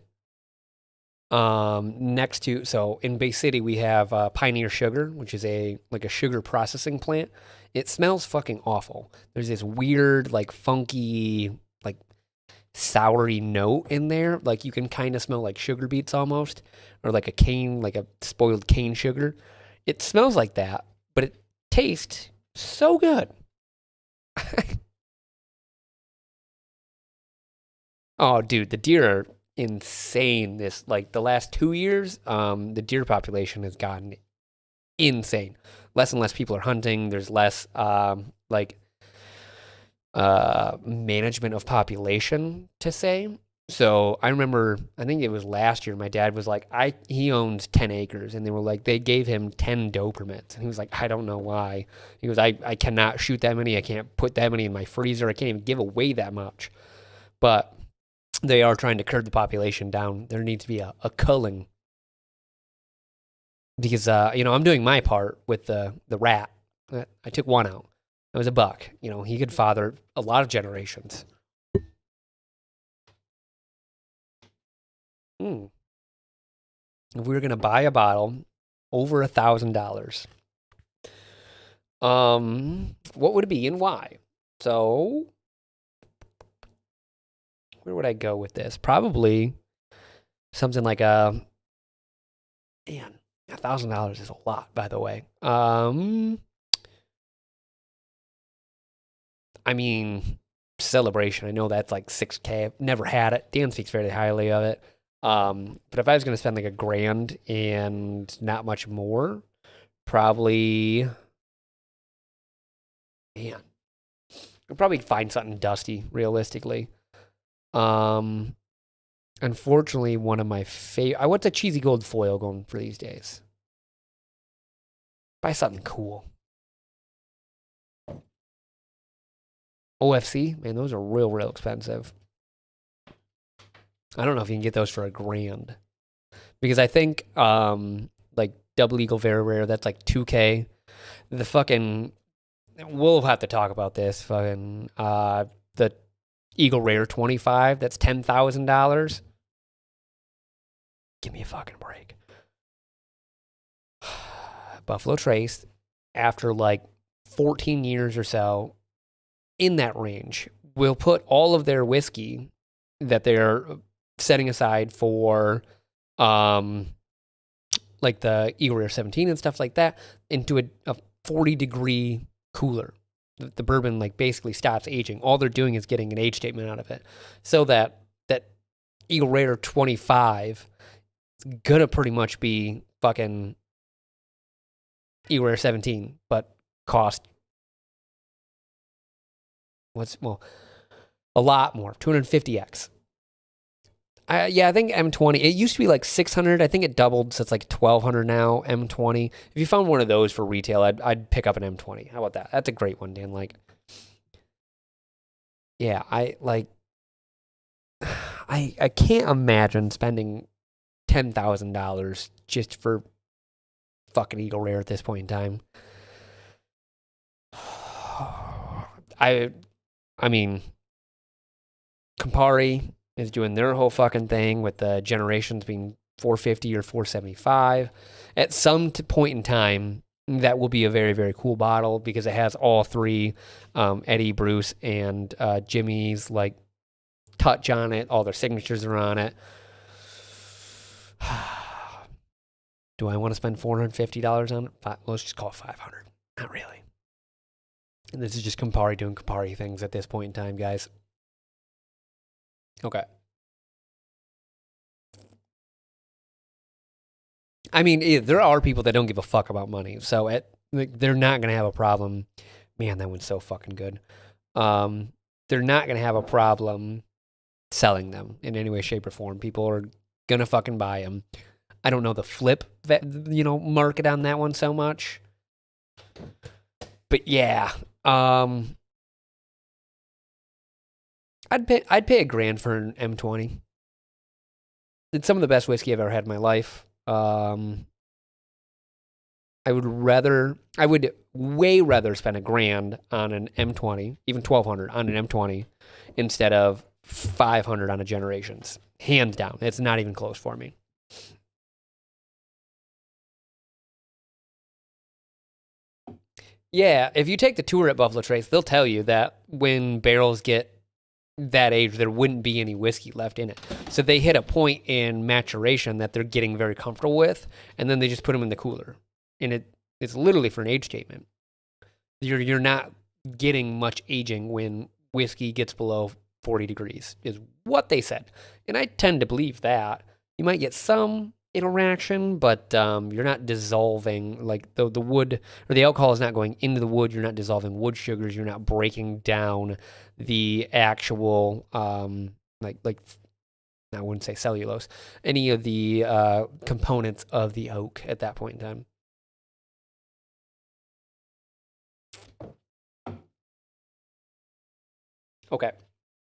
next to, so in Bay City we have Pioneer Sugar, which is a like a sugar processing plant. It smells fucking awful. There's this weird, like funky, like soury note in there. Like you can kind of smell like sugar beets almost, or like a cane, like a spoiled cane sugar. It smells like that, but it tastes so good. Oh, dude, the deer are insane. This like the last 2 years, the deer population has gotten insane. Less and less people are hunting. There's less like management of population to say. So I remember, I think it was last year, my dad was like, he owns 10 acres, and they were like, they gave him 10 doe permits. And he was like, I don't know why. He goes, I cannot shoot that many. I can't put that many in my freezer. I can't even give away that much. But they are trying to curb the population down. There needs to be a culling because I'm doing my part with the rat. I took one out. It was a buck. He could father a lot of generations. If we were gonna buy a bottle over $1,000, what would it be and why? So, where would I go with this? Probably something like man, $1,000 is a lot, by the way. I mean, Celebration. I know that's like 6K. I've never had it. Dan speaks very highly of it. But if I was gonna spend like $1,000 and not much more, probably, man, I'd probably find something dusty, realistically. Um, Unfortunately, one of my favorite. What's a cheesy gold foil going for these days? Buy something cool. OFC, man, those are real expensive. I don't know if you can get those for $1,000 because I think like Double Eagle Very Rare, that's like 2K. The fucking, we'll have to talk about this. Fucking the Eagle Rare 25, that's $10,000. Give me a fucking break. Buffalo Trace, after like 14 years or so, in that range, will put all of their whiskey that they're setting aside for like the Eagle Rare 17 and stuff like that into a 40-degree cooler. The bourbon like basically stops aging. All they're doing is getting an age statement out of it. So that Eagle Rare 25 is gonna pretty much be fucking Eagle Rare 17, but cost a lot more, 250x. I think M20. It used to be like 600. I think it doubled, so it's like 1,200 now. M20. If you found one of those for retail, I'd pick up an M20. How about that? That's a great one, Dan. Like, yeah, I like. I can't imagine spending $10,000 just for fucking Eagle Rare at this point in time. I mean, Campari is doing their whole fucking thing with the generations being 450 or 475. At some point in time, that will be a very cool bottle because it has all three Eddie, Bruce, and Jimmy's like touch on it. All their signatures are on it. Do I want to spend $450 on it? Let's just call it $500. Not really. And this is just Campari doing Campari things at this point in time, guys. Okay. I mean, there are people that don't give a fuck about money, so they're not gonna have a problem. Man, that one's so fucking good. They're not gonna have a problem selling them in any way, shape, or form. People are gonna fucking buy them. I don't know the flip that market on that one so much, but yeah, I'd pay $1,000 for an M20. it's some of the best whiskey I've ever had in my life. I would way rather spend $1,000 on an M20, even 1,200 on an M20, instead of 500 on a Generations. Hands down, it's not even close for me. Yeah, if you take the tour at Buffalo Trace, they'll tell you that when barrels get that age, there wouldn't be any whiskey left in it. So they hit a point in maturation that they're getting very comfortable with, and then they just put them in the cooler. And it's literally for an age statement. You're not getting much aging when whiskey gets below 40 degrees, is what they said. And I tend to believe that. You might get some interaction, but you're not dissolving, like the wood or the alcohol is not going into the wood. You're not dissolving wood sugars. You're not breaking down the actual like I wouldn't say cellulose, any of the components of the oak at that point in time. Okay,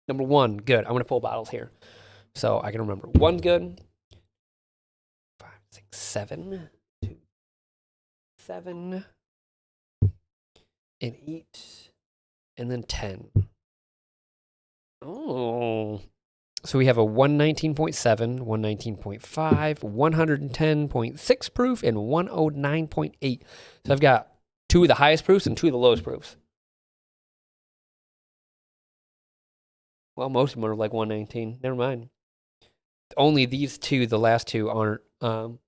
number one, good. I'm gonna pull bottles here so I can remember. One's good. 5, 6, 7, 2, 7, and 8, and then 10. Oh, so we have a 119.7, 119.5, 110.6 proof, and 109.8. So I've got 2 of the highest proofs and 2 of the lowest proofs. Well, most of them are like 119. Never mind. Only these 2, the last 2 aren't, or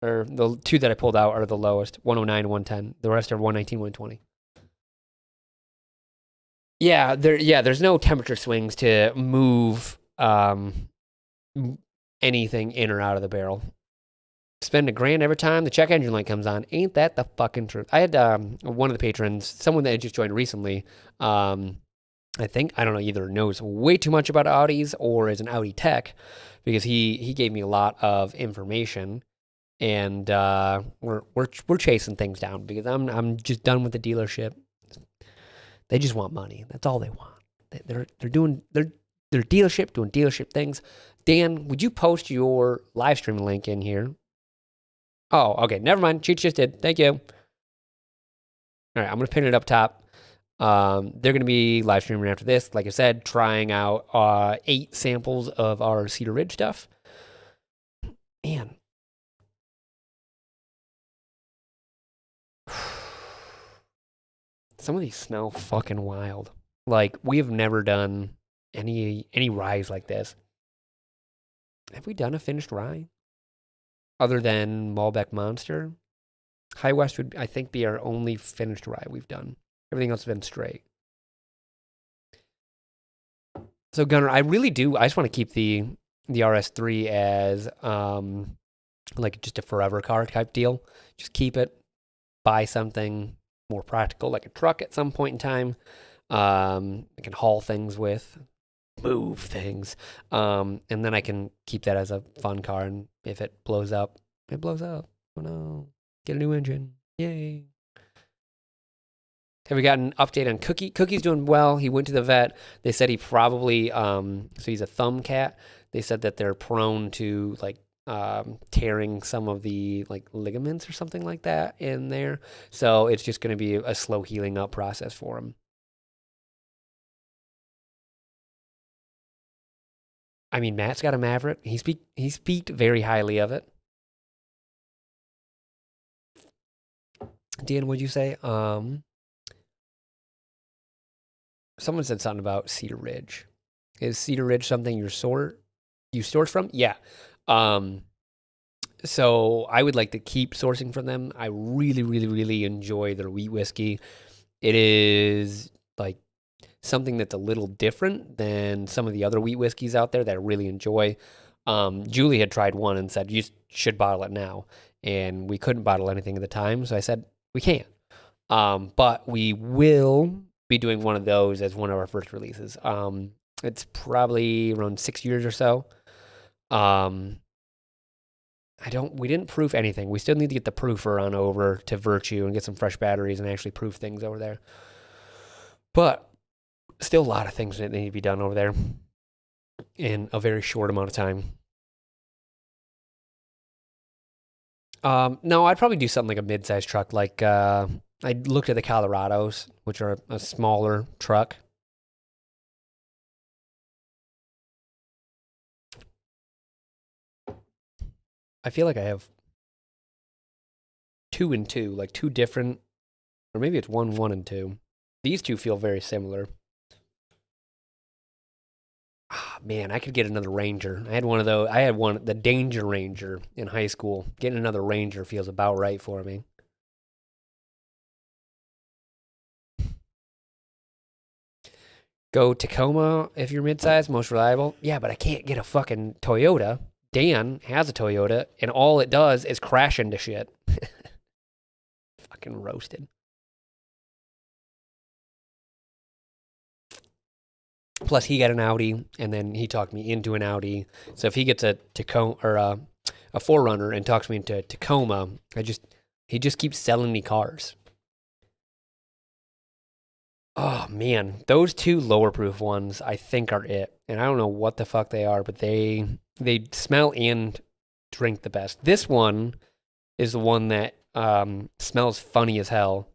the 2 that I pulled out are the lowest, 109 and 110. The rest are 119, 120. Yeah, there's no temperature swings to move anything in or out of the barrel. Spend $1,000 every time the check engine light comes on. Ain't that the fucking truth? I had one of the patrons, someone that had just joined recently, I think, I don't know, either knows way too much about Audis or is an Audi tech, because he gave me a lot of information, and we're chasing things down because I'm just done with the dealership. They just want money. That's all they want. They're doing their dealership doing dealership things. Dan, would you post your live stream link in here? Oh, okay. Never mind. Cheech just did. Thank you. All right, I'm gonna pin it up top. They're gonna be live streaming after this. Like I said, trying out 8 samples of our Cedar Ridge stuff. Man. Some of these smell fucking wild. Like, we have never done any ryes like this. Have we done a finished rye? Other than Malbec Monster? High West would, I think, be our only finished rye we've done. Everything else has been straight. So, Gunnar, I really do. I just want to keep the RS3 as like just a forever car type deal. Just keep it, buy something more practical, like a truck at some point in time. I can haul things with, move things, and then I can keep that as a fun car. And if it blows up, it blows up. Oh no! Get a new engine! Yay! Have we got an update on Cookie? Cookie's doing well. He went to the vet. They said he probably so he's a thumb cat. They said that they're prone to like tearing some of the like ligaments or something like that in there. So it's just going to be a slow healing up process for him. I mean, Matt's got a Maverick. He speaked very highly of it. Dan, what'd you say? Someone said something about Cedar Ridge. Is Cedar Ridge something you source from? Yeah. So I would like to keep sourcing from them. I really, really, really enjoy their wheat whiskey. It is like something that's a little different than some of the other wheat whiskeys out there that I really enjoy. Julie had tried one and said, you should bottle it now. And we couldn't bottle anything at the time. So I said, we can't. But we will be doing one of those as one of our first releases. It's probably around 6 years or so. We didn't proof anything. We still need to get the proofer on over to Virtue and get some fresh batteries and actually proof things over there. But still a lot of things that need to be done over there in a very short amount of time. No, I'd probably do something like a mid-sized truck. Like I looked at the Colorados, which are a smaller truck. I feel like I have 2 and 2, like 2 different, or maybe it's 1, 1 and 2. These two feel very similar. Ah, man, I could get another Ranger. I had one of those. I had one, the Danger Ranger in high school. Getting another Ranger feels about right for me. Go Tacoma if you're midsize, most reliable. Yeah, but I can't get a fucking Toyota. Dan has a Toyota, and all it does is crash into shit. Fucking roasted. Plus, he got an Audi, and then he talked me into an Audi. So if he gets a Tacoma or a 4Runner and talks me into Tacoma, he just keeps selling me cars. Oh man, those 2 lower proof ones I think are it, and I don't know what the fuck they are, but they smell and drink the best. This one is the one that smells funny as hell,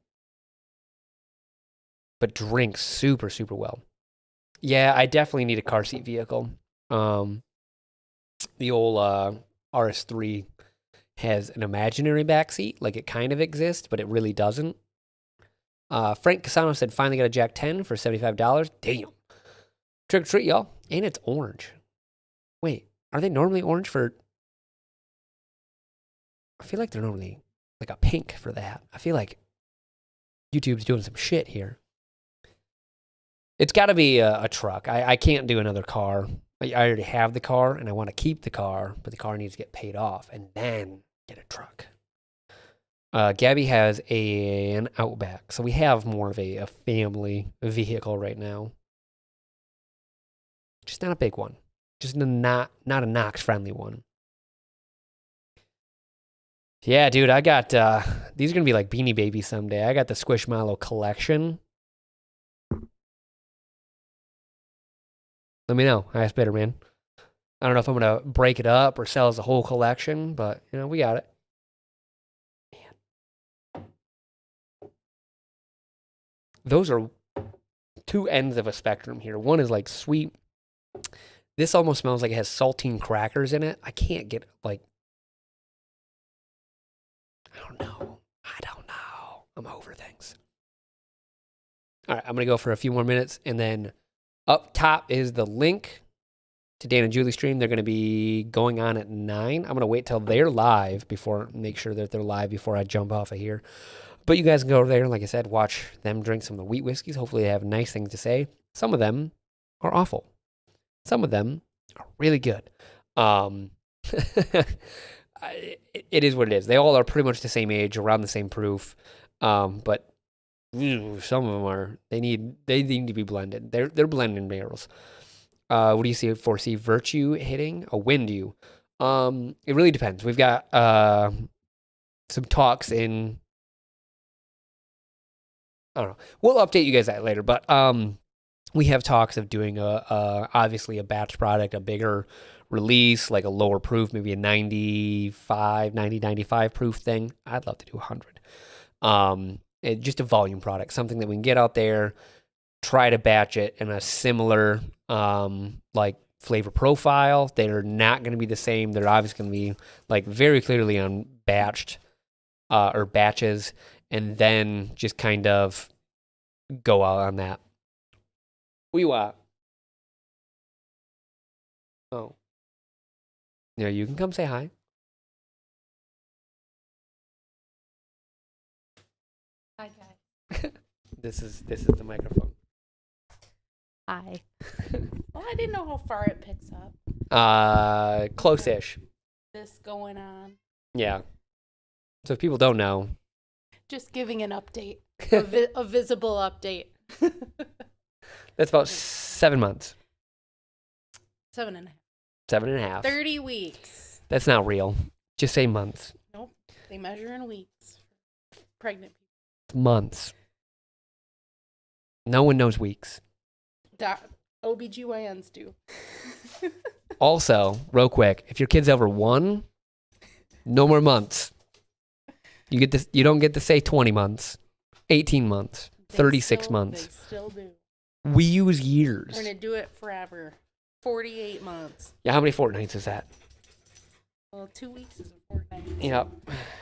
but drinks super super well. Yeah, I definitely need a car seat vehicle. The old RS3 has an imaginary backseat, like it kind of exists, but it really doesn't. Frank Casano said finally got a Jack 10 for $75. Damn. Trick or treat, y'all. And it's orange. Wait, are they normally orange for... I feel like they're normally like a pink for that. I feel like YouTube's doing some shit here. It's got to be a truck. I can't do another car. I already have the car, and I want to keep the car, but the car needs to get paid off, and then get a truck. Gabby has an Outback, so we have more of a family vehicle right now. Just not a big one. Just not a Knox-friendly one. Yeah, dude, I got... these are going to be like Beanie Babies someday. I got the Squishmallow collection. Let me know. Highest bidder, man. I don't know if I'm going to break it up or sell as a whole collection, but, you know, we got it. Man. Those are 2 ends of a spectrum here. One is like sweet. This almost smells like it has saltine crackers in it. I can't get, like... I don't know. I'm over things. All right, I'm going to go for a few more minutes, and then... Up top is the link to Dan and Julie's stream. They're going to be going on at 9. I'm going to wait till they're live make sure that they're live before I jump off of here. But you guys can go over there, like I said, watch them drink some of the wheat whiskeys. Hopefully they have nice things to say. Some of them are awful. Some of them are really good. It is what it is. They all are pretty much the same age, around the same proof. But some of them are. They need to be blended. They're blending barrels. What do you foresee Virtue hitting? A Windu? It really depends. We've got some talks in. I don't know. We'll update you guys that later. But we have talks of doing obviously a batch product, a bigger release, like a lower proof, maybe a 90, 95 proof thing. I'd love to do 100. Just a volume product, something that we can get out there, try to batch it in a similar like flavor profile. They're not going to be the same. They're obviously going to be like very clearly on batched or batches, and then just kind of go out on that. We what? Oh, yeah, you can come say hi. Hi, guys. This is the microphone. Hi. Well, I didn't know how far it picks up. Close-ish. This going on. Yeah. So if people don't know, just giving an update, a visible update. That's about 7 months. 7.5. 7.5. 30 weeks. That's not real. Just say months. Nope. They measure in weeks. Pregnant people. Months. No one knows weeks. OBGYNs do. Also, real quick, if your kid's over 1, no more months. You get this. You don't get to say 20 months, 18 months, 36 months. They still do. We use years. We're gonna do it forever. 48 months. Yeah, how many fortnights is that? Well, 2 weeks is a fortnight. Yep.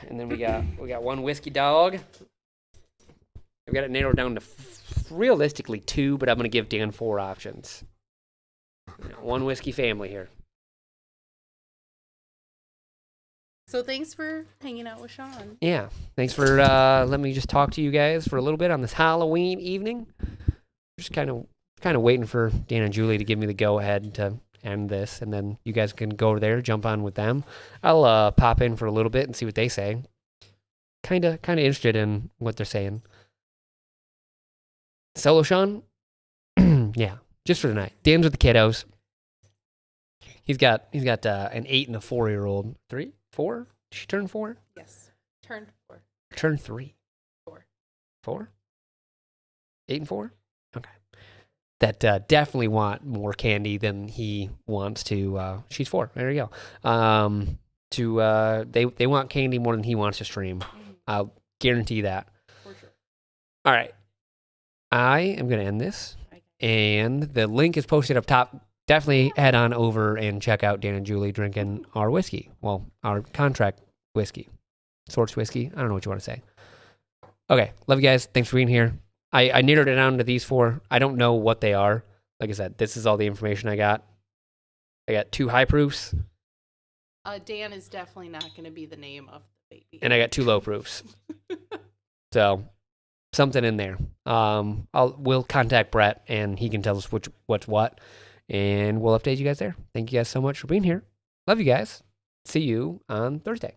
And then we got one whiskey dog. I've got it narrowed down to realistically 2, but I'm gonna give Dan 4 options. One whiskey family here. So thanks for hanging out with Sean. Yeah. Thanks for letting me just talk to you guys for a little bit on this Halloween evening. Just kind of waiting for Dan and Julie to give me the go ahead to end this, and then you guys can go over there, jump on with them. I'll pop in for a little bit and see what they say. Kind of interested in what they're saying. Solo Sean? Yeah, just for tonight. Dan's with the kiddos. He's got an 8 and a 4-year-old. 3? 4? Did she turn 4? Yes. Turned 4. Turn 3. 4. 4? 8 and 4? Okay. That definitely want more candy than he wants to. She's 4. There you go. They want candy more than he wants to stream. I'll guarantee that. For sure. All right. I am going to end this, and the link is posted up top. Definitely head on over and check out Dan and Julie drinking our whiskey. Well, our contract whiskey. Source whiskey. I don't know what you want to say. Okay. Love you guys. Thanks for being here. I narrowed it down to these 4. I don't know what they are. Like I said, this is all the information I got. I got 2 high proofs. Dan is definitely not going to be the name of the baby. And I got 2 low proofs. So, something in there. We'll contact Brett, and he can tell us what's what. And we'll update you guys there. Thank you guys so much for being here. Love you guys. See you on Thursday.